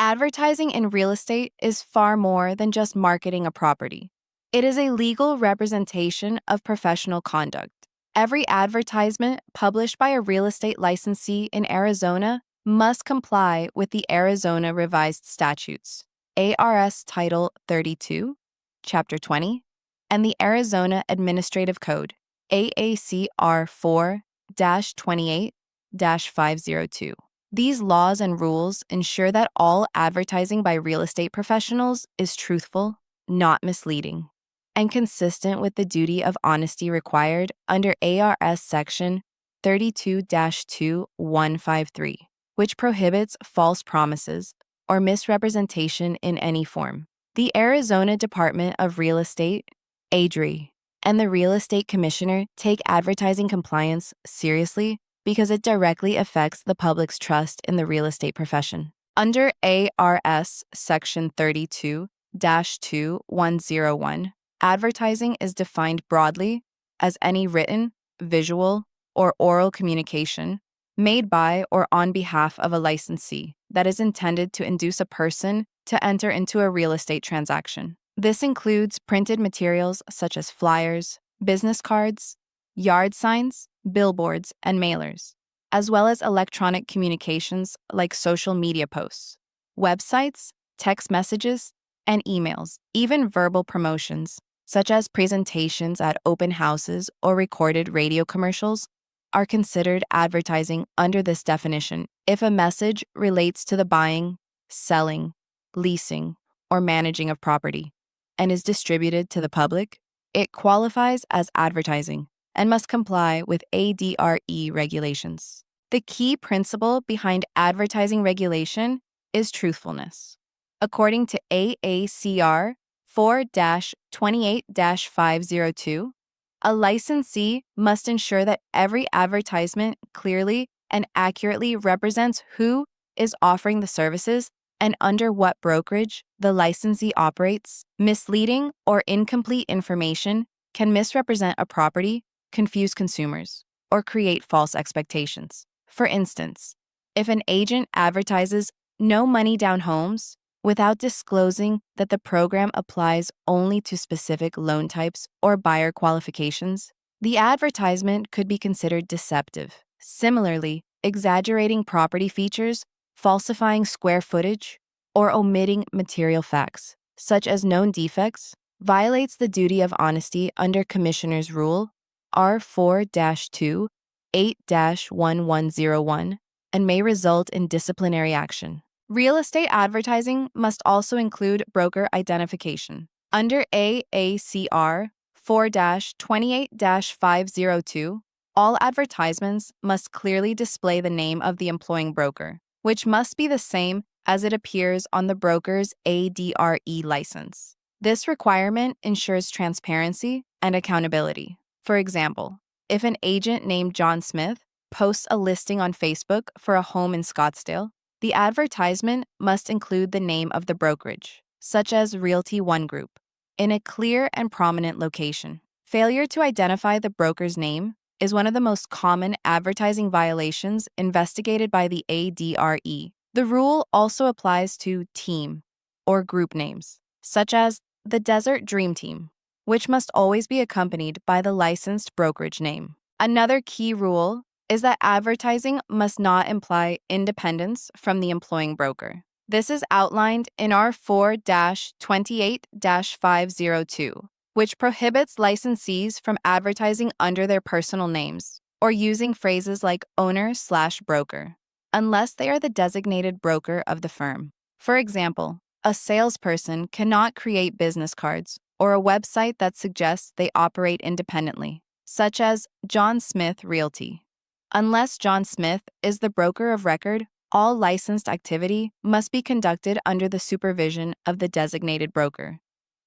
Advertising in real estate is far more than just marketing a property. It is a legal representation of professional conduct. Every advertisement published by a real estate licensee in Arizona must comply with the Arizona Revised Statutes, ARS Title 32, Chapter 20, and the Arizona Administrative Code, AACR 4-28-502. These laws and rules ensure that all advertising by real estate professionals is truthful, not misleading, and consistent with the duty of honesty required under ARS Section 32-2153, which prohibits false promises or misrepresentation in any form. The Arizona Department of Real Estate, ADRE, and the Real Estate Commissioner take advertising compliance seriously because it directly affects the public's trust in the real estate profession. Under ARS Section 32-2101, advertising is defined broadly as any written, visual, or oral communication made by or on behalf of a licensee that is intended to induce a person to enter into a real estate transaction. This includes printed materials such as flyers, business cards, yard signs, billboards, and mailers, as well as electronic communications like social media posts, websites, text messages, and emails. Even verbal promotions, such as presentations at open houses or recorded radio commercials, are considered advertising under this definition if a message relates to the buying, selling, leasing, or managing of property and is distributed to the public. It qualifies as advertising and must comply with ADRE regulations. The key principle behind advertising regulation is truthfulness. According to AACR 4-28-502, a licensee must ensure that every advertisement clearly and accurately represents who is offering the services and under what brokerage the licensee operates. Misleading or incomplete information can misrepresent a property, confuse consumers, or create false expectations. For instance, if an agent advertises no money down homes without disclosing that the program applies only to specific loan types or buyer qualifications, the advertisement could be considered deceptive. Similarly, exaggerating property features, falsifying square footage, or omitting material facts, such as known defects, violates the duty of honesty under Commissioner's Rule R4-2 8-1101 and may result in disciplinary action. Real estate advertising must also include broker identification. Under AACR 4-28-502, all advertisements must clearly display the name of the employing broker, which must be the same as it appears on the broker's ADRE license. This requirement ensures transparency and accountability. For example, if an agent named John Smith posts a listing on Facebook for a home in Scottsdale, the advertisement must include the name of the brokerage, such as Realty One Group, in a clear and prominent location. Failure to identify the broker's name is one of the most common advertising violations investigated by the ADRE. The rule also applies to team or group names, such as the Desert Dream Team, which must always be accompanied by the licensed brokerage name. Another key rule is that advertising must not imply independence from the employing broker. This is outlined in R4-28-502, which prohibits licensees from advertising under their personal names or using phrases like owner/broker, unless they are the designated broker of the firm. For example, a salesperson cannot create business cards or a website that suggests they operate independently, such as John Smith Realty. Unless John Smith is the broker of record, all licensed activity must be conducted under the supervision of the designated broker,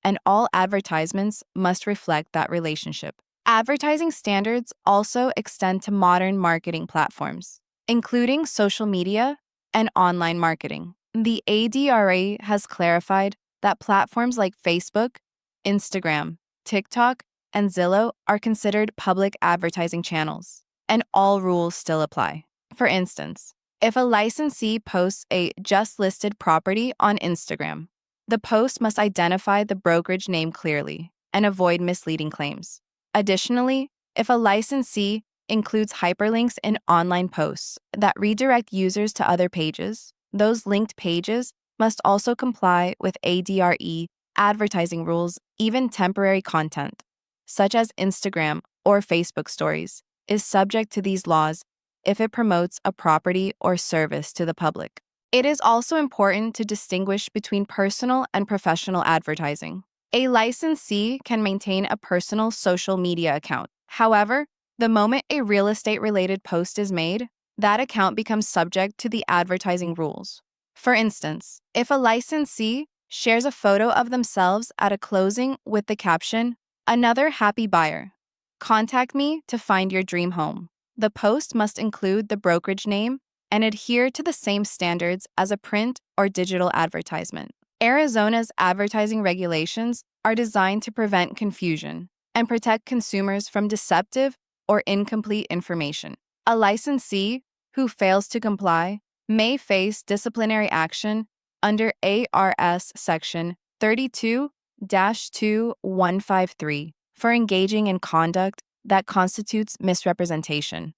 and all advertisements must reflect that relationship. Advertising standards also extend to modern marketing platforms, including social media and online marketing. The ADRE has clarified that platforms like Facebook, Instagram, TikTok, and Zillow are considered public advertising channels, and all rules still apply. For instance, If a licensee posts a just listed property on Instagram, the post must identify the brokerage name clearly and avoid misleading claims. Additionally, if a licensee includes hyperlinks in online posts that redirect users to other pages, those linked pages must also comply with ADRE advertising rules. Even temporary content, such as Instagram or Facebook stories, is subject to these laws if it promotes a property or service to the public. It is also important to distinguish between personal and professional advertising. A licensee can maintain a personal social media account. However, the moment a real estate-related post is made, that account becomes subject to the advertising rules. For instance, if a licensee shares a photo of themselves at a closing with the caption, "Another happy buyer. Contact me to find your dream home," the post must include the brokerage name and adhere to the same standards as a print or digital advertisement. Arizona's advertising regulations are designed to prevent confusion and protect consumers from deceptive or incomplete information. A licensee who fails to comply may face disciplinary action under ARS Section 32-2153 for engaging in conduct that constitutes misrepresentation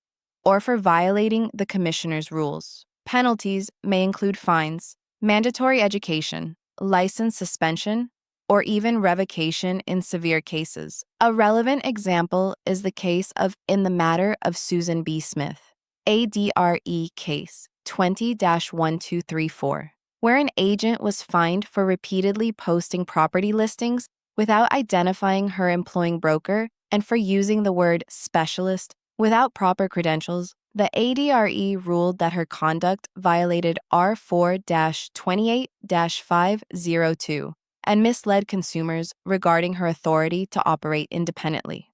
or for violating the commissioner's rules. Penalties may include fines, mandatory education, license suspension, or even revocation in severe cases. A relevant example is the case of In the Matter of Susan B. Smith, ADRE case 20-1234, where an agent was fined for repeatedly posting property listings without identifying her employing broker and for using the word specialist without proper credentials. The ADRE ruled that her conduct violated R4-28-502 and misled consumers regarding her authority to operate independently.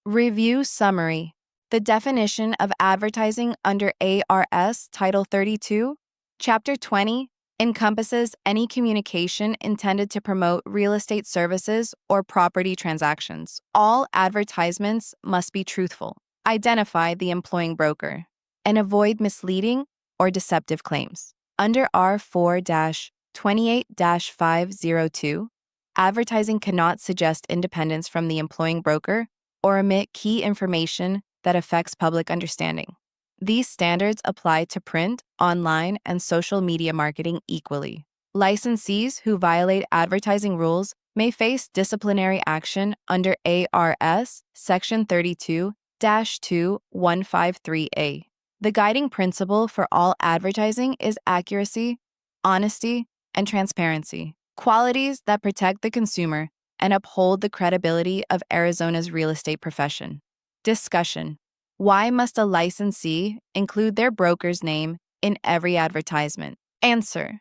Review summary. The definition of advertising under ARS Title 32, Chapter 20, encompasses any communication intended to promote real estate services or property transactions. All advertisements must be truthful, identify the employing broker, and avoid misleading or deceptive claims. Under R4-28-502, advertising cannot suggest independence from the employing broker or omit key information that affects public understanding. These standards apply to print, online, and social media marketing equally. Licensees who violate advertising rules may face disciplinary action under ARS Section 32-2153A. The guiding principle for all advertising is accuracy, honesty, and transparency, qualities that protect the consumer and uphold the credibility of Arizona's real estate profession. Discussion. Why must a licensee include their broker's name in every advertisement? Answer.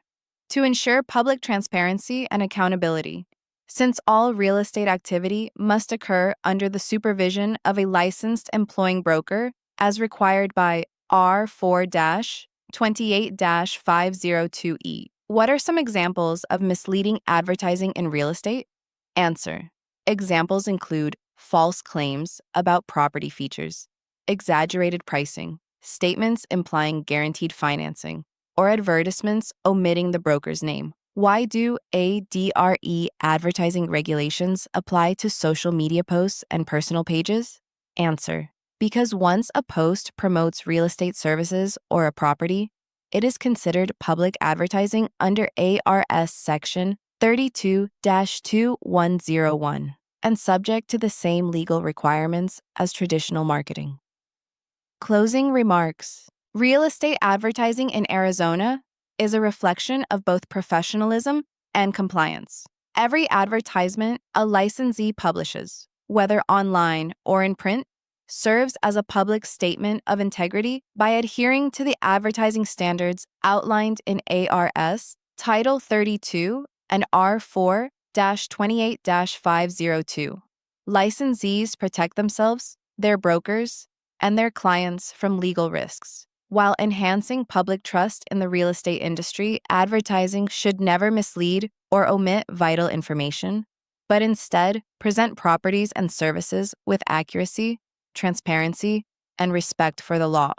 To ensure public transparency and accountability, since all real estate activity must occur under the supervision of a licensed employing broker as required by R4-28-502E. What are some examples of misleading advertising in real estate? Answer. Examples include false claims about property features, exaggerated pricing, statements implying guaranteed financing, or advertisements omitting the broker's name. Why do ADRE advertising regulations apply to social media posts and personal pages? Answer. Because once a post promotes real estate services or a property, it is considered public advertising under ARS Section 32-2101 and subject to the same legal requirements as traditional marketing. Closing remarks. Real estate advertising in Arizona is a reflection of both professionalism and compliance. Every advertisement a licensee publishes, whether online or in print, serves as a public statement of integrity by adhering to the advertising standards outlined in ARS Title 32 and R4-28-502. Licensees protect themselves, their brokers, and their clients from legal risks. While enhancing public trust in the real estate industry, advertising should never mislead or omit vital information, but instead present properties and services with accuracy, transparency, and respect for the law.